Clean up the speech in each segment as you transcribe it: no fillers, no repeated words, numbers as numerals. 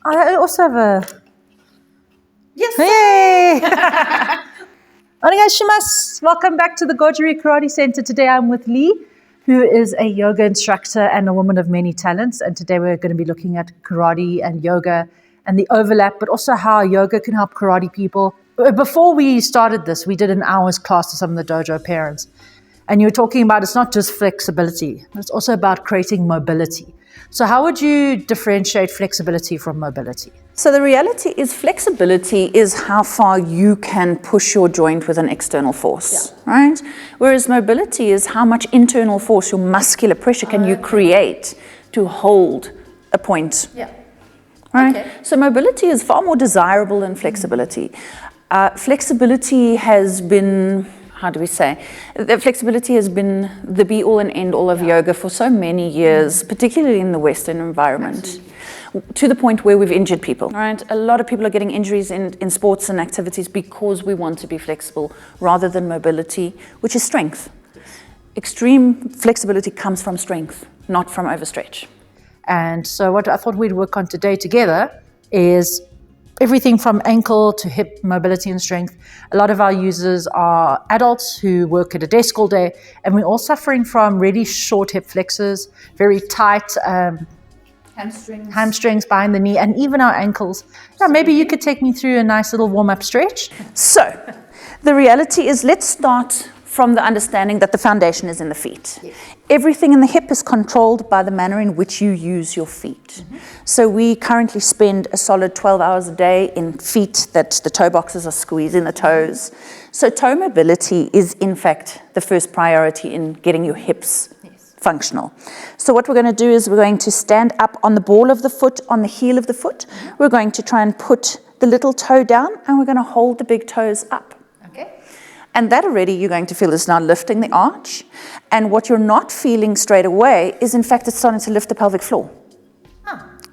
I also have a... Yes. Hey! Onegaishimasu. Welcome back to the Goju Karate Center. Today I'm with Lee, who is a yoga instructor and a woman of many talents. And today we're going to be looking at karate and yoga and the overlap, but also how yoga can help karate people. Before we started this, we did an hour's class to some of the dojo parents. And you were talking about it's not just flexibility, it's also about creating mobility. So how would you differentiate flexibility from mobility? So the reality is flexibility is how far you can push your joint with an external force, right? Whereas mobility is how much internal force, your muscular pressure can you create to hold a point. Yeah. Right? Okay. So mobility is far more desirable than flexibility. Flexibility has been, flexibility has been the be-all and end-all of yoga for so many years, particularly in the Western environment, to the point where we've injured people. Right? A lot of people are getting injuries in sports and activities because we want to be flexible rather than mobility, which is strength. Extreme flexibility comes from strength, not from overstretch. And so what I thought we'd work on today together is everything from ankle to hip mobility and strength. A lot of our users are adults who work at a desk all day, and we're all suffering from really short hip flexors, very tight hamstrings behind the knee, and even our ankles. Yeah, maybe you could take me through a nice little warm-up stretch. So the reality is, let's start from the understanding that the foundation is in the feet. Yes. Everything in the hip is controlled by the manner in which you use your feet. Mm-hmm. So we currently spend a solid 12 hours a day in feet that the toe boxes are squeezing the toes. So toe mobility is in fact the first priority in getting your hips functional. So what we're going to do is we're going to stand up on the ball of the foot, on the heel of the foot. Mm-hmm. We're going to try and put the little toe down, and we're going to hold the big toes up. And that already you're going to feel is now lifting the arch. And what you're not feeling straight away is, in fact, it's starting to lift the pelvic floor.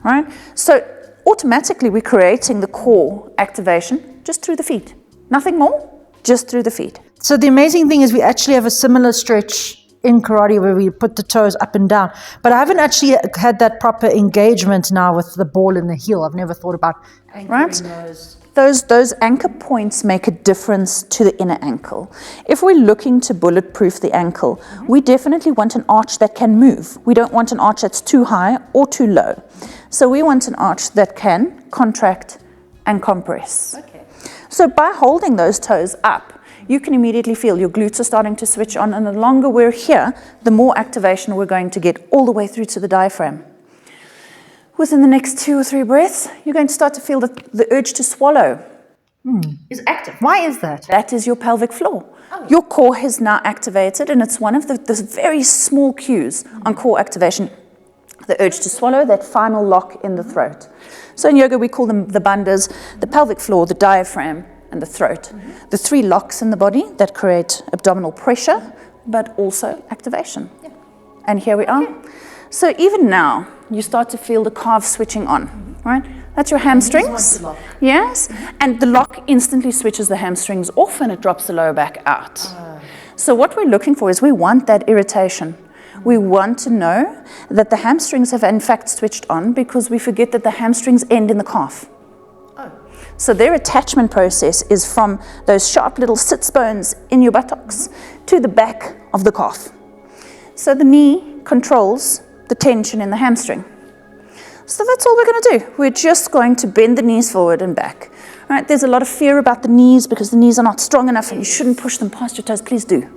Right? So automatically we're creating the core activation just through the feet. Nothing more, just through the feet. So the amazing thing is we actually have a similar stretch in karate where we put the toes up and down. But I haven't actually had that proper engagement now with the ball and the heel. I've never thought about anchoring those. Those anchor points make a difference to the inner ankle. If we're looking to bulletproof the ankle, we definitely want an arch that can move. We don't want an arch that's too high or too low. So we want an arch that can contract and compress. Okay. So by holding those toes up, you can immediately feel your glutes are starting to switch on, and the longer we're here, the more activation we're going to get all the way through to the diaphragm. Within the next 2 or 3 breaths, you're going to start to feel the urge to swallow. Is active. Why is that? That is your pelvic floor. Oh. Your core has now activated, and it's one of the very small cues on core activation. The urge to swallow, that final lock in the throat. So in yoga, we call them the bandhas, the pelvic floor, the diaphragm, and the throat. Mm-hmm. The 3 locks in the body that create abdominal pressure, but also activation. Yeah. And here we are. So even now, you start to feel the calves switching on, right? That's your hamstrings. Yes. And the lock instantly switches the hamstrings off, and it drops the lower back out. So what we're looking for is we want that irritation. We want to know that the hamstrings have in fact switched on, because we forget that the hamstrings end in the calf. So their attachment process is from those sharp little sits bones in your buttocks to the back of the calf. So the knee controls the tension in the hamstring. So that's all we're going to do. We're just going to bend the knees forward and back. Right? There's a lot of fear about the knees because the knees are not strong enough and you shouldn't push them past your toes. Please do.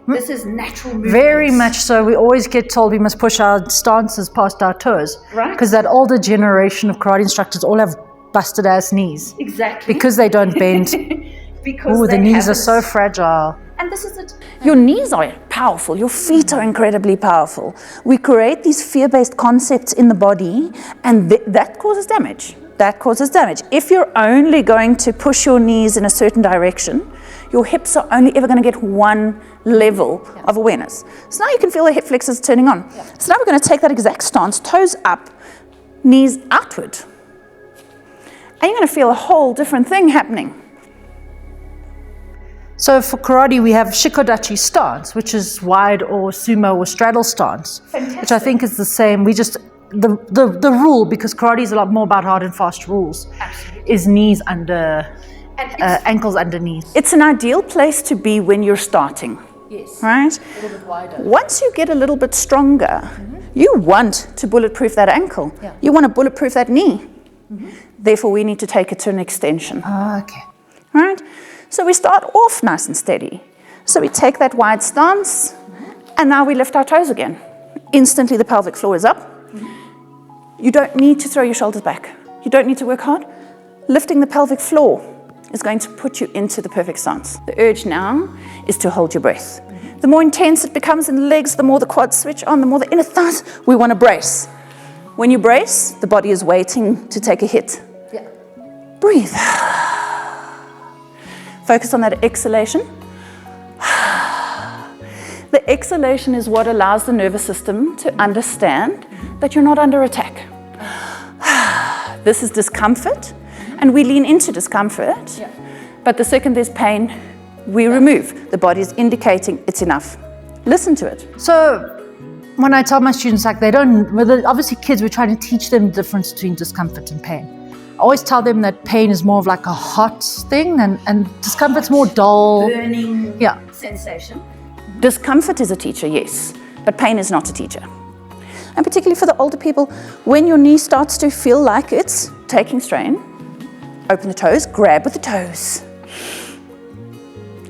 This is natural movement. Very much so. We always get told we must push our stances past our toes. Right. Because that older generation of karate instructors all have busted ass knees. Exactly. Because they don't bend. Because the knees are so fragile. And this is it. Your knees are powerful. Your feet are incredibly powerful. We create these fear-based concepts in the body, and that causes damage. That causes damage. If you're only going to push your knees in a certain direction, your hips are only ever going to get one level of awareness. So now you can feel the hip flexors turning on. So now we're going to take that exact stance, toes up, knees outward. And you're going to feel a whole different thing happening. So for karate, we have shikodachi stance, which is wide or sumo or straddle stance, which I think is the same. We just the rule, because karate is a lot more about hard and fast rules, is knees under, ankles under knees. It's an ideal place to be when you're starting. Yes. Right? A little bit wider. Once you get a little bit stronger, you want to bulletproof that ankle. Yeah. You want to bulletproof that knee. Therefore, we need to take it to an extension. Okay. Right? So we start off nice and steady. So we take that wide stance, and now we lift our toes again. Instantly, the pelvic floor is up. You don't need to throw your shoulders back. You don't need to work hard. Lifting the pelvic floor is going to put you into the perfect stance. The urge now is to hold your breath. The more intense it becomes in the legs, the more the quads switch on, the more the inner thighs, we want to brace. When you brace, the body is waiting to take a hit. Yeah. Breathe. Focus on that exhalation. The exhalation is what allows the nervous system to understand that you're not under attack. This is discomfort, and we lean into discomfort. Yeah. But the second there's pain, we remove. The body is indicating it's enough. Listen to it. So when I tell my students, like, obviously kids, we're trying to teach them the difference between discomfort and pain. I always tell them that pain is more of like a hot thing, and discomfort's more dull. Burning sensation. Discomfort is a teacher, yes, but pain is not a teacher. And particularly for the older people, when your knee starts to feel like it's taking strain, open the toes, grab with the toes.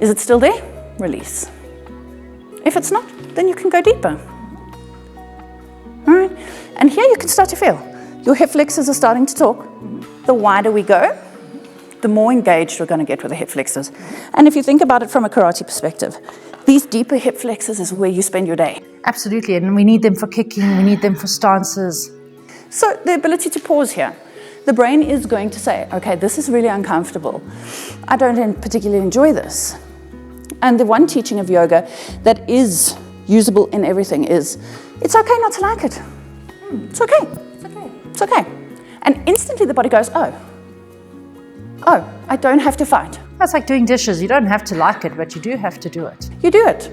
Is it still there? Release. If it's not, then you can go deeper. All right, and here you can start to feel your hip flexors are starting to talk. The wider we go, the more engaged we're going to get with the hip flexors. And if you think about it from a karate perspective, these deeper hip flexors is where you spend your day. Absolutely, and we need them for kicking, we need them for stances. So the ability to pause here. The brain is going to say, okay, this is really uncomfortable. I don't particularly enjoy this. And the one teaching of yoga that is usable in everything is, it's okay not to like it. It's okay. It's okay. It's okay. And instantly the body goes, oh, I don't have to fight. That's like doing dishes. You don't have to like it, but you do have to do it. You do it.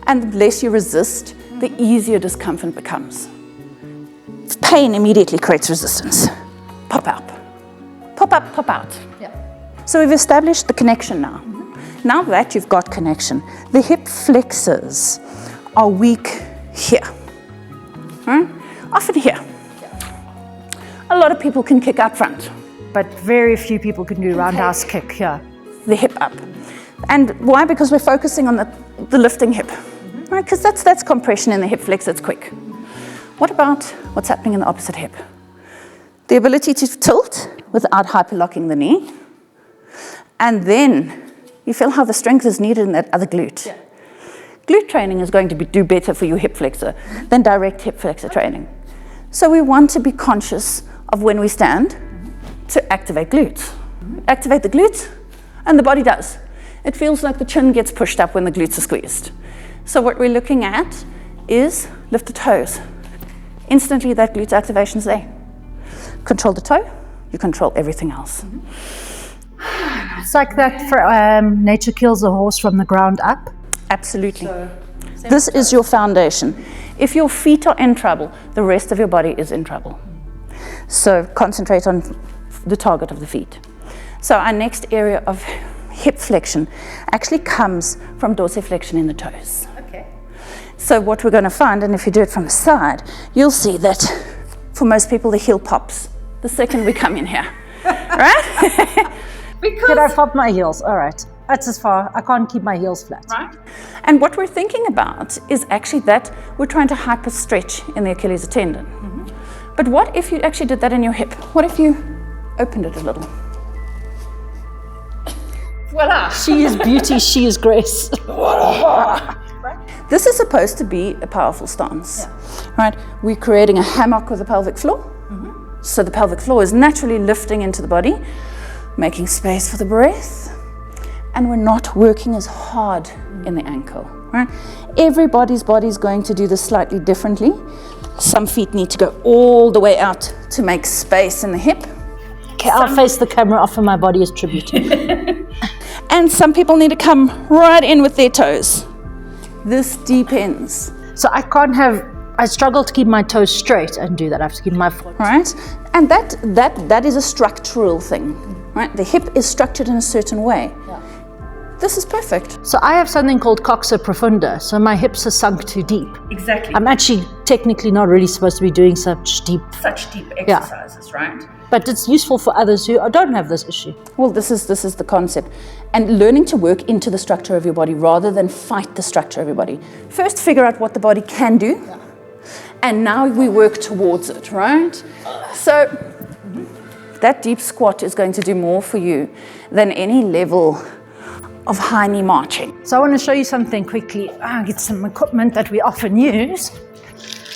And the less you resist, the easier discomfort becomes. Pain immediately creates resistance. Pop out. Pop up, pop out. Yeah. So we've established the connection now. Now that you've got connection, the hip flexors are weak here. Right? Often here. A lot of people can kick out front. But very few people can do roundhouse kick here. The hip up. And why? Because we're focusing on the lifting hip. Right? Because that's compression in the hip flexor, it's quick. What about what's happening in the opposite hip? The ability to tilt without hyperlocking the knee. And then you feel how the strength is needed in that other glute. Yeah. Glute training is going to do better for your hip flexor than direct hip flexor training. So we want to be conscious of when we stand to activate glutes. Activate the glutes, and the body does. It feels like the chin gets pushed up when the glutes are squeezed. So what we're looking at is lift the toes. Instantly that glute activation is there. Control the toe, you control everything else. It's like that for nature kills a horse from the ground up. Absolutely. This is your foundation. If your feet are in trouble, the rest of your body is in trouble. So concentrate on the target of the feet. So our next area of hip flexion actually comes from dorsiflexion in the toes. Okay. So what we're going to find, and if you do it from the side, you'll see that for most people the heel pops the second we come in here. Right? Could I pop my heels? All right. That's as far. I can't keep my heels flat. Right. And what we're thinking about is actually that we're trying to hyper stretch in the Achilles tendon. But what if you actually did that in your hip? What if you opened it a little? Voila. She is beauty, she is grace. This is supposed to be a powerful stance, right? We're creating a hammock with the pelvic floor. So the pelvic floor is naturally lifting into the body, making space for the breath, and we're not working as hard in the ankle, right? Everybody's body is going to do this slightly differently. Some feet need to go all the way out to make space in the hip. Okay, I'll face the camera, offer my body as tribute. And some people need to come right in with their toes. This depends. So I can't have I struggle to keep my toes straight and do that. I have to keep my foot. Right? And that is a structural thing, right? The hip is structured in a certain way. Yeah. This is perfect. So I have something called coxa profunda. So my hips are sunk too deep. Exactly. I'm actually technically not really supposed to be doing such deep exercises, right? but it's useful for others who don't have this issue. Well, this is the concept. And learning to work into the structure of your body rather than fight the structure of your body. First, figure out what the body can do, and now we work towards it, right? So that deep squat is going to do more for you than any level of high knee marching. So I want to show you something quickly. I'll get some equipment that we often use.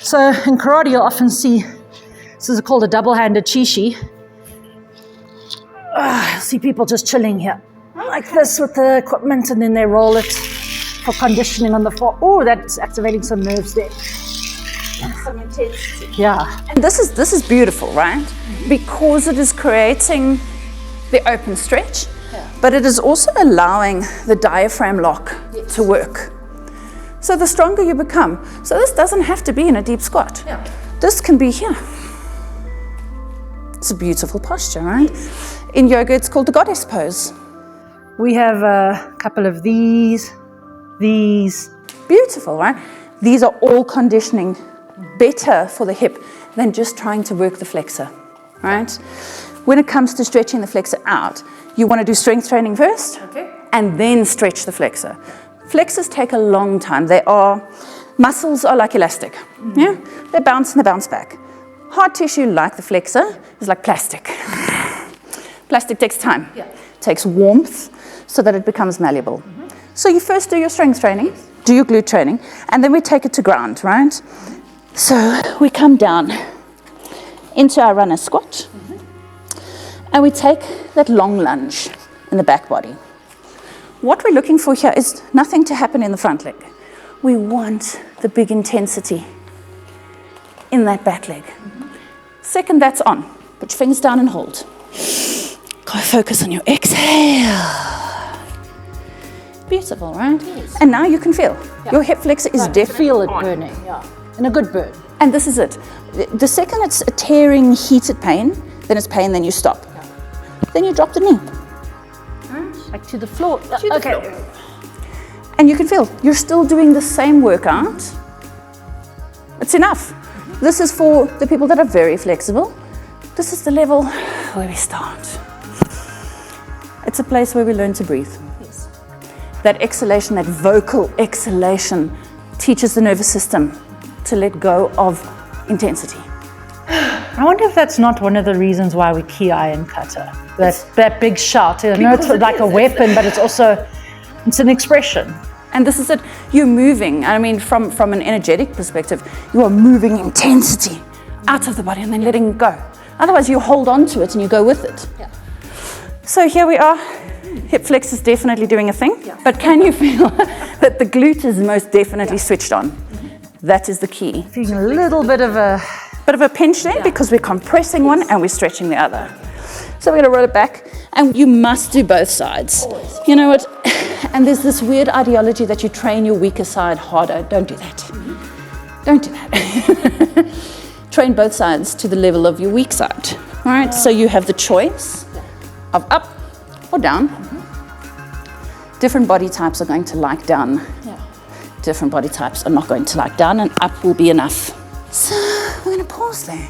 So in karate, you'll often see, this is called a double-handed chishi. You'll see people just chilling here, like this with the equipment, and then they roll it for conditioning on the floor. Oh, that's activating some nerves there. Some intensity. Yeah. And this is beautiful, right? Because it is creating the open stretch, but it is also allowing the diaphragm lock to work. So the stronger you become. So this doesn't have to be in a deep squat. Yeah. This can be here. It's a beautiful posture, right? In yoga, it's called the goddess pose. We have a couple of these. Beautiful, right? These are all conditioning better for the hip than just trying to work the flexor, right? When it comes to stretching the flexor out, you want to do strength training first, and then stretch the flexor. Flexors take a long time. Muscles are like elastic, yeah? They bounce and they bounce back. Hard tissue, like the flexor, is like plastic. Plastic takes time, takes warmth so that it becomes malleable. So you first do your strength training, do your glute training, and then we take it to ground, right? So we come down into our runner squat, and we take that long lunge in the back body. What we're looking for here is nothing to happen in the front leg. We want the big intensity in that back leg. Second, that's on. Put your fingers down and hold. Go focus on your exhale. Beautiful, right? Yes. And now you can feel. Your hip flexor is definitely Feel it burning, and a good burn. And this is it. The second it's a tearing, heated pain, then it's pain, then you stop. Then you drop the knee. Back to the floor. Floor. And you can feel you're still doing the same workout. It's enough. This is for the people that are very flexible. This is the level where we start. It's a place where we learn to breathe. Yes. That exhalation, that vocal exhalation, teaches the nervous system to let go of intensity. I wonder if that's not one of the reasons why we ki iron cutter. That big shout. I know it's like a weapon, but it's an expression. And this is it. You're moving. I mean, from an energetic perspective, you are moving intensity out of the body and then letting it go. Otherwise, you hold on to it and you go with it. Yeah. So here we are. Hip flex is definitely doing a thing. Yeah. But can you feel that the glute is most definitely switched on? That is the key. Feeling a little bit of a pinch there because we're compressing one and we're stretching the other. So we're going to roll it back, and you must do both sides. Always. You know what? And there's this weird ideology that you train your weaker side harder. Don't do that. Don't do that. Train both sides to the level of your weak side. All right? So you have the choice of up or down. Different body types are going to like down. Different body types are not going to like down, and up will be enough. So we're going to pause there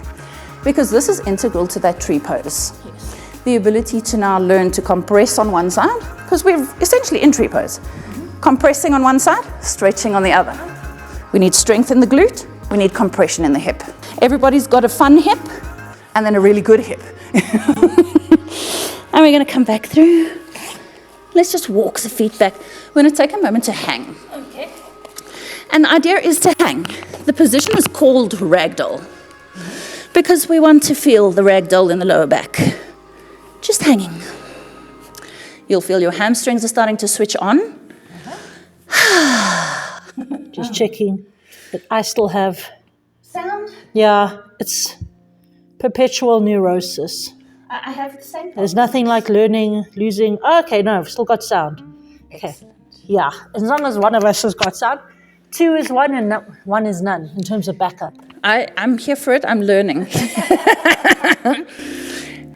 because this is integral to that tree pose. The ability to now learn to compress on one side, because we're essentially in tree pose. Compressing on one side, stretching on the other. We need strength in the glute, we need compression in the hip. Everybody's got a fun hip and then a really good hip. And we're going to come back through. Let's just walk the feet back. We're going to take a moment to hang. Okay. And the idea is to hang. The position is called ragdoll because we want to feel the ragdoll in the lower back. Just hanging. You'll feel your hamstrings are starting to switch on. just checking that I still have. Sound? Yeah, it's perpetual neurosis. I have the same problem. There's nothing like learning, losing. Oh, okay, no, I've still got sound. Okay. Yeah, as long as one of us has got sound. 2 is 1 and 1 is none in terms of backup. I'm here for it. I'm learning.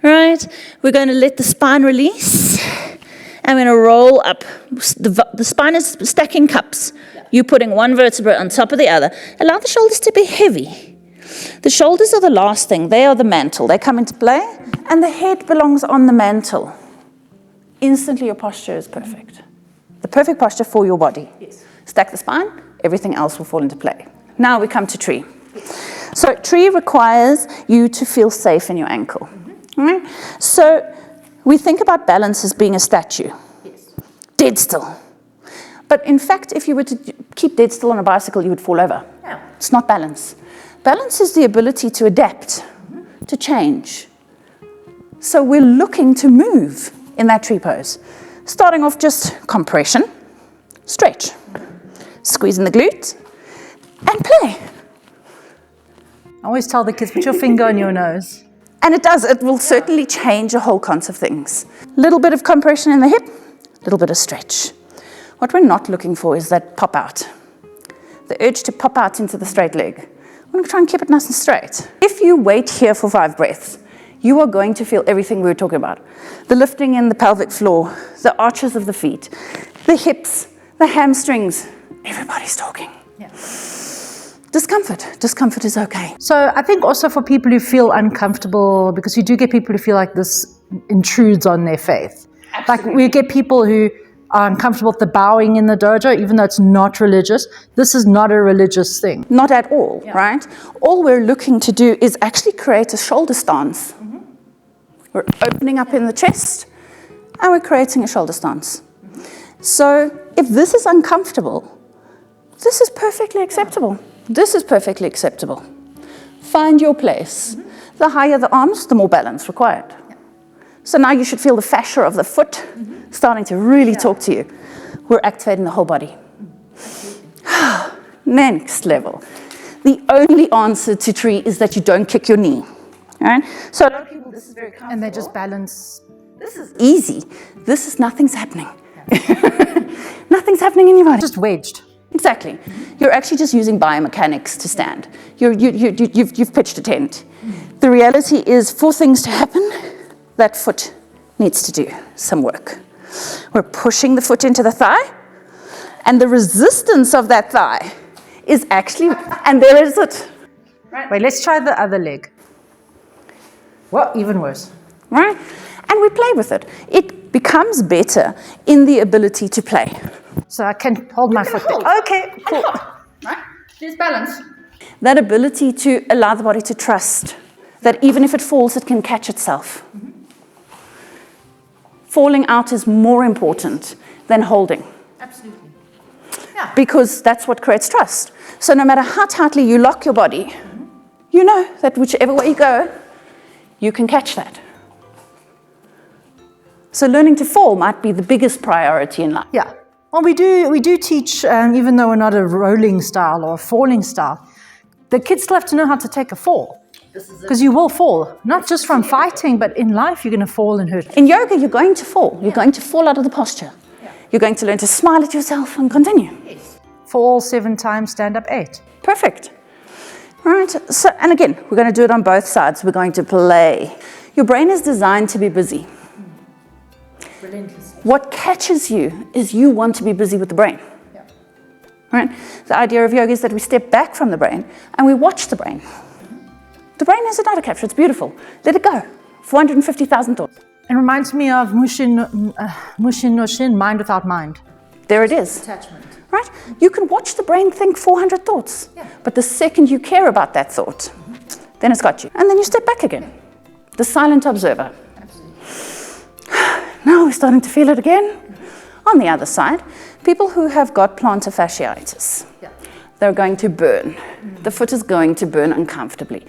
Right. We're going to let the spine release. I'm going to roll up. The spine is stacking cups. You're putting one vertebra on top of the other. Allow the shoulders to be heavy. The shoulders are the last thing. They are the mantle. They come into play. And the head belongs on the mantle. Instantly your posture is perfect. The perfect posture for your body. Yes. Stack the spine. Everything else will fall into play. Now we come to tree. So tree requires you to feel safe in your ankle. All right? So we think about balance as being a statue. Yes. Dead still. But in fact, if you were to keep dead still on a bicycle, you would fall over. Yeah. It's not balance. Balance is the ability to adapt, to change. So we're looking to move in that tree pose. Starting off just compression, stretch, squeezing the glute, and play. I always tell the kids, put your finger on your nose. And it does. It will certainly change a whole concept of things. Little bit of compression in the hip, little bit of stretch. What we're not looking for is that pop out. The urge to pop out into the straight leg. I'm going to try and keep it nice and straight. If you wait here for 5 breaths, you are going to feel everything we were talking about. The lifting in the pelvic floor, the arches of the feet, the hips, the hamstrings. Everybody's talking. Yeah. Discomfort. Discomfort is okay. So I think also for people who feel uncomfortable, because you do get people who feel like this intrudes on their faith. Absolutely. Like we get people who are uncomfortable with the bowing in the dojo, even though it's not religious. This is not a religious thing. Not at all, right? All we're looking to do is actually create a shoulder stance. We're opening up in the chest, and we're creating a shoulder stance. So if this is uncomfortable, this is perfectly acceptable. This is perfectly acceptable. Find your place. The higher the arms, the more balance required. So now you should feel the fascia of the foot starting to really talk to you. We're activating the whole body. Next level. The only answer to tree is that you don't kick your knee. All right? So a lot of people, this is very comfortable. And they just balance. This is easy. This is nothing's happening. Nothing's happening in your body. Just wedged. Exactly. You're actually just using biomechanics to stand. You've pitched a tent. The reality is, for things to happen, that foot needs to do some work. We're pushing the foot into the thigh, and the resistance of that thigh is actually, and there is it. Wait, let's try the other leg. Well, even worse. Right? And we play with it. It becomes better in the ability to play. So I can hold my foot there. Okay, cool. Right? There's balance. That ability to allow the body to trust that even if it falls, it can catch itself. Falling out is more important than holding. Absolutely. Because that's what creates trust. So no matter how tightly you lock your body, you know that whichever way you go, you can catch that. So learning to fall might be the biggest priority in life. Yeah. Well, we do teach, even though we're not a rolling style or a falling style, the kids still have to know how to take a fall. Because you will fall, not just from fighting, but in life you're going to fall and hurt. In yoga, you're going to fall. You're going to fall out of the posture. You're going to learn to smile at yourself and continue. Fall 7 times, stand up 8. Perfect. All right. So, and again, we're going to do it on both sides. We're going to play. Your brain is designed to be busy. Relentlessly. What catches you is you want to be busy with the brain. Right? The idea of yoga is that we step back from the brain and we watch the brain. The brain has a data capture. It's beautiful. Let it go. 450,000 thoughts. It reminds me of Mushin no Shin, mind without mind. There it is. Attachment. Right? You can watch the brain think 400 thoughts. But the second you care about that thought, then it's got you. And then you step back again. The silent observer. Now we're starting to feel it again. On the other side, people who have got plantar fasciitis, they're going to burn. The foot is going to burn uncomfortably.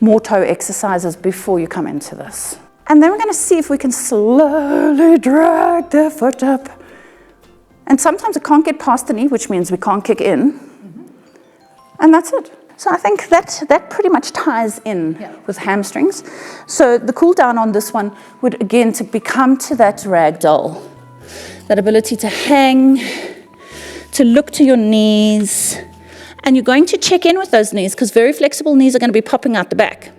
More toe exercises before you come into this. And then we're going to see if we can slowly drag the foot up. And sometimes it can't get past the knee, which means we can't kick in. And that's it. So I think that pretty much ties in with hamstrings. So the cool down on this one would, again, to become to that ragdoll. That ability to hang, to look to your knees, And you're going to check in with those knees because very flexible knees are going to be popping out the back.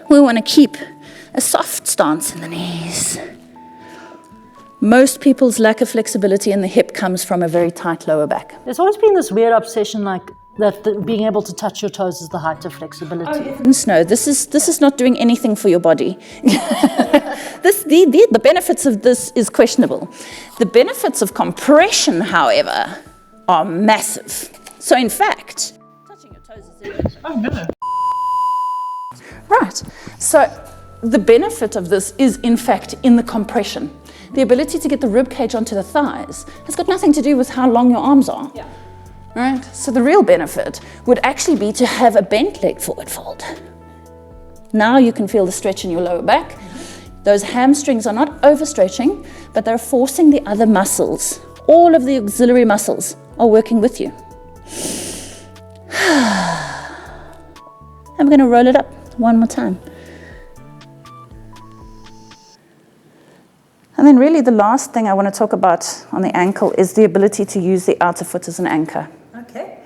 We want to keep a soft stance in the knees. Most people's lack of flexibility in the hip comes from a very tight lower back. There's always been this weird obsession like that being able to touch your toes is the height of flexibility. No, this is not doing anything for your body. The benefits of this is questionable. The benefits of compression, however, are massive. So in fact, touching your toes is Oh no. right. So the benefit of this is in fact in the compression. The ability to get the rib cage onto the thighs has got nothing to do with how long your arms are. Yeah. Right? So the real benefit would actually be to have a bent leg forward fold. Now you can feel the stretch in your lower back. Those hamstrings are not overstretching, but they're forcing the other muscles. All of the auxiliary muscles are working with you. I'm going to roll it up one more time. And then really the last thing I want to talk about on the ankle is the ability to use the outer foot as an anchor. Okay.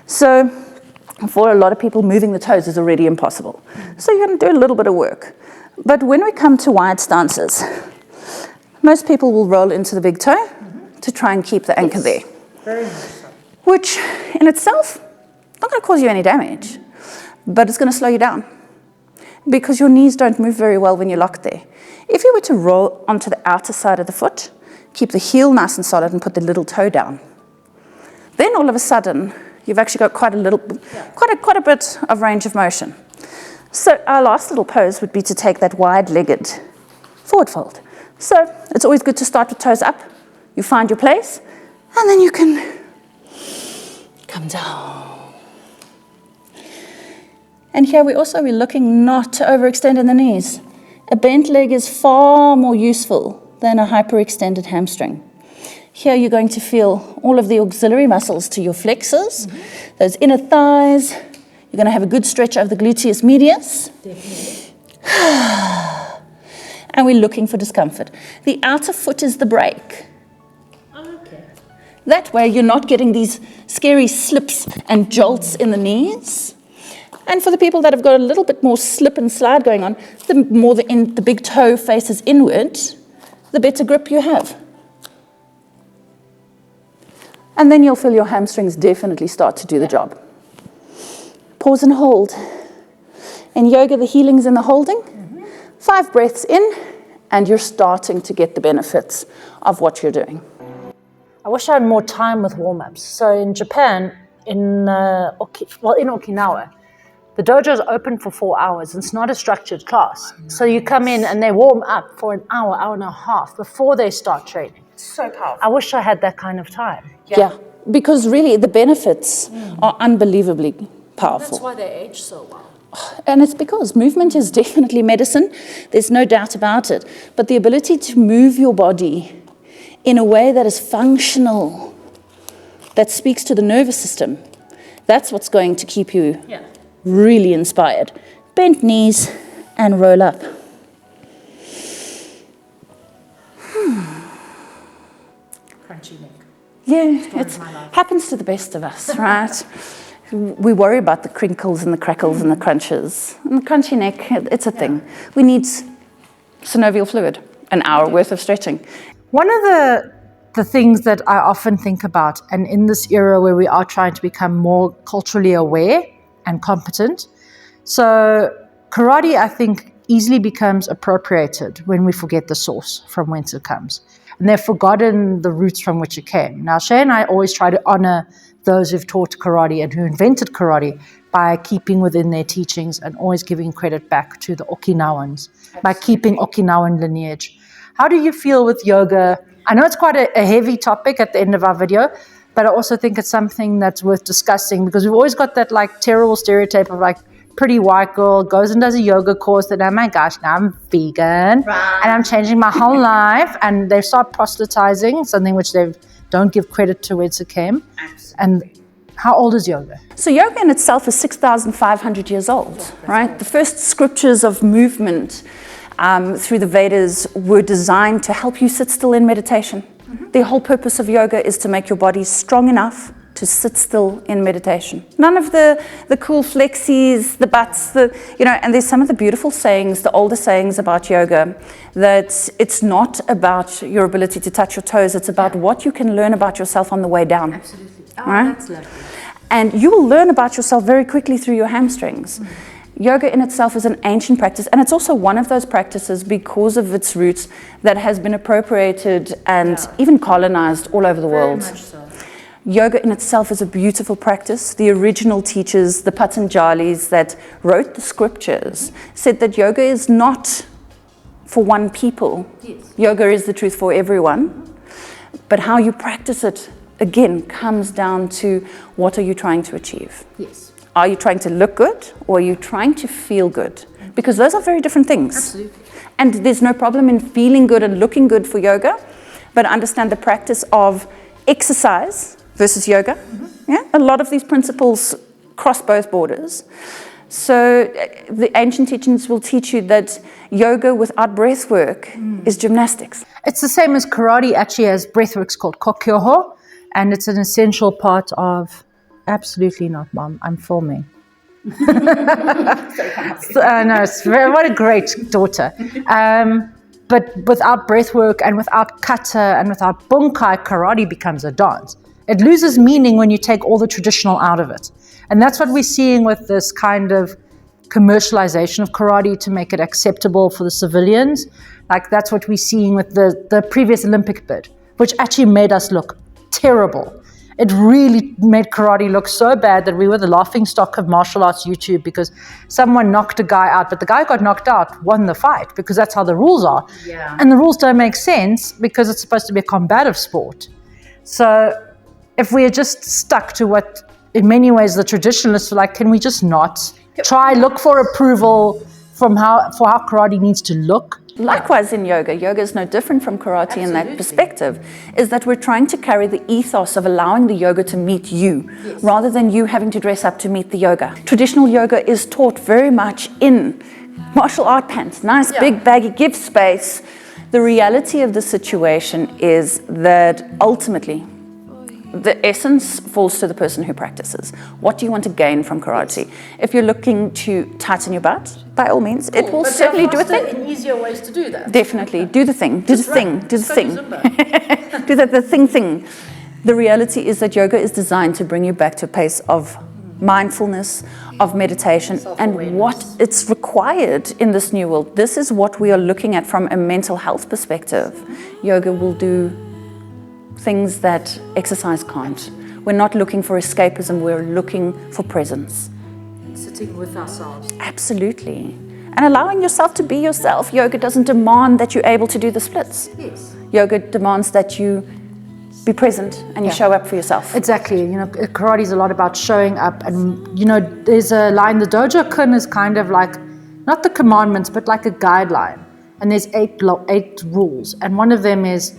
So for a lot of people, moving the toes is already impossible. So you're going to do a little bit of work. But when we come to wide stances, most people will roll into the big toe to try and keep the anchor there. Very much so. Which in itself, not going to cause you any damage, but it's going to slow you down because your knees don't move very well when you're locked there. If you were to roll onto the outer side of the foot, keep the heel nice and solid and put the little toe down, then all of a sudden, you've actually got quite a bit of range of motion. So our last little pose would be to take that wide-legged forward fold. So it's always good to start with toes up. You find your place, and then you can come down. And here we're looking not to overextend in the knees. A bent leg is far more useful than a hyperextended hamstring. Here you're going to feel all of the auxiliary muscles to your flexors, those inner thighs. You're going to have a good stretch of the gluteus medius. Definitely. And we're looking for discomfort. The outer foot is the brake. Okay. That way you're not getting these scary slips and jolts in the knees. And for the people that have got a little bit more slip and slide going on, the more the big toe faces inward, the better grip you have. And then you'll feel your hamstrings definitely start to do the job. Pause and hold. In yoga, the healing's in the holding. 5 breaths in, and you're starting to get the benefits of what you're doing. I wish I had more time with warm-ups. So in Japan, in Okinawa, the dojo is open for 4 hours. It's not a structured class. So you come in and they warm up for an hour, hour and a half before they start training. So powerful. I wish I had that kind of time. Yeah, because really the benefits are unbelievably powerful. That's why they age so well. And it's because movement is definitely medicine. There's no doubt about it. But the ability to move your body in a way that is functional, that speaks to the nervous system, that's what's going to keep you really inspired. Bent knees and roll up. Crunchy neck. Yeah, it happens to the best of us, right? We worry about the crinkles and the crackles and the crunches. And the crunchy neck, it's a thing. We need synovial fluid, an hour worth of stretching. One of the things that I often think about, and in this era where we are trying to become more culturally aware and competent, so karate, I think, easily becomes appropriated when we forget the source from whence it comes. And they've forgotten the roots from which it came. Now, Shay and I always try to honor those who've taught karate and who invented karate by keeping within their teachings and always giving credit back to the Okinawans, by keeping Okinawan lineage. How do you feel with yoga? I know it's quite a heavy topic at the end of our video, but I also think it's something that's worth discussing because we've always got that like terrible stereotype of like pretty white girl goes and does a yoga course and oh my gosh, now I'm vegan and I'm changing my whole life, and they start proselytizing something which they don't give credit to whence it came. And how old is yoga? So yoga in itself is 6,500 years old, right? The first scriptures of movement through the Vedas were designed to help you sit still in meditation. The whole purpose of yoga is to make your body strong enough to sit still in meditation. None of the cool flexies, the butts, and there's some of the beautiful sayings, the older sayings about yoga, that it's not about your ability to touch your toes, it's about what you can learn about yourself on the way down. Absolutely. Right? That's lovely. And you will learn about yourself very quickly through your hamstrings. Yoga in itself is an ancient practice, and it's also one of those practices because of its roots that has been appropriated and even colonized all over the world. Very much so. Yoga in itself is a beautiful practice. The original teachers, the Patanjalis that wrote the scriptures, said that yoga is not for one people. Yes. Yoga is the truth for everyone. But how you practice it, again, comes down to what are you trying to achieve? Yes. Are you trying to look good or are you trying to feel good? Because those are very different things. Absolutely. And there's no problem in feeling good and looking good for yoga, but understand the practice of exercise versus yoga. Yeah, a lot of these principles cross both borders. So the ancient teachings will teach you that yoga without breath work is gymnastics. It's the same as karate actually has breathworks called kokyoho, and it's an essential part of. Absolutely not, Mom. I'm filming. What a great daughter. But without breath work and without kata and without bunkai, karate becomes a dance. It loses meaning when you take all the traditional out of it. And that's what we're seeing with this kind of commercialization of karate to make it acceptable for the civilians. Like that's what we're seeing with the previous Olympic bid, which actually made us look terrible. It really made karate look so bad that we were the laughingstock of martial arts YouTube because someone knocked a guy out, but the guy who got knocked out won the fight because that's how the rules are. Yeah. And the rules don't make sense because it's supposed to be a combative sport. So if we are just stuck to what, in many ways, the traditionalists were like, can we just not look for approval for how karate needs to look? Likewise in yoga is no different from karate in that perspective, is that we're trying to carry the ethos of allowing the yoga to meet you, rather than you having to dress up to meet the yoga. Traditional yoga is taught very much in martial art pants, nice big baggy, give space. The reality of the situation is that ultimately the essence falls to the person who practices. What do you want to gain from karate? If you're looking to tighten your butt, by all means, it will certainly do a thing. And easier ways to do that. Definitely. Do the thing. Do the thing. Do the thing. Zumba. Do the thing. The reality is that yoga is designed to bring you back to a pace of mindfulness, of meditation, and what it's required in this new world. This is what we are looking at from a mental health perspective. Yoga will do things that exercise can't. We're not looking for escapism, we're looking for presence. Sitting with ourselves. Absolutely. And allowing yourself to be yourself. Yoga doesn't demand that you're able to do the splits. Yes. Yoga demands that you be present and you show up for yourself. Exactly. Karate is a lot about showing up. And, there's a line, the dojo kun is kind of like, not the commandments, but like a guideline. And there's eight rules. And one of them is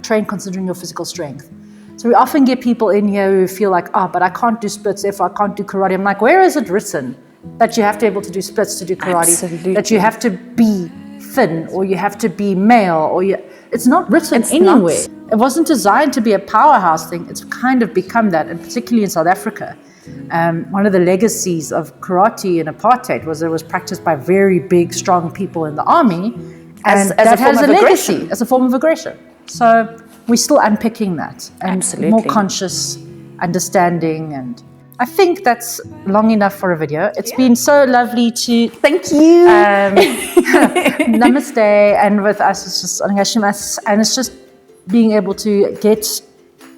train considering your physical strength. So we often get people in here who feel like, but I can't do splits, therefore I can't do karate. I'm like, where is it written that you have to be able to do splits to do karate? Absolutely. That you have to be thin or you have to be male it's not written anywhere. It wasn't designed to be a powerhouse thing. It's kind of become that, and particularly in South Africa. One of the legacies of karate and apartheid was it was practiced by very big, strong people in the army. And that has a legacy as a form of aggression. So we're still unpicking that and Absolutely. more conscious understanding. And I think that's long enough for a video. It's been so lovely to Thank you. Namaste, and with us it's just onegaishimasu, and it's just being able to get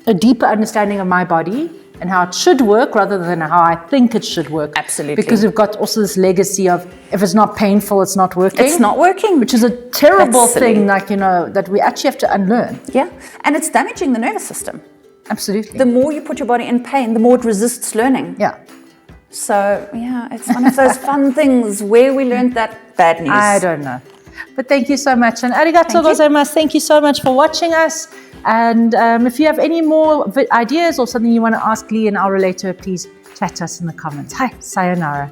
a deeper understanding of my body and how it should work rather than how I think it should work. Absolutely. Because we've got also this legacy of if it's not painful, it's not working. It's not working. Which is a terrible That's silly. thing, that we actually have to unlearn. Yeah. And it's damaging the nervous system. Absolutely. The more you put your body in pain, the more it resists learning. Yeah. So, it's one of those fun things. Where we learned that, bad news. I don't know. But thank you so much. And arigato gozaimasu. Thank you so much for watching us. And if you have any more ideas or something you want to ask Lee and I'll relate to her, please chat to us in the comments. Hi, sayonara.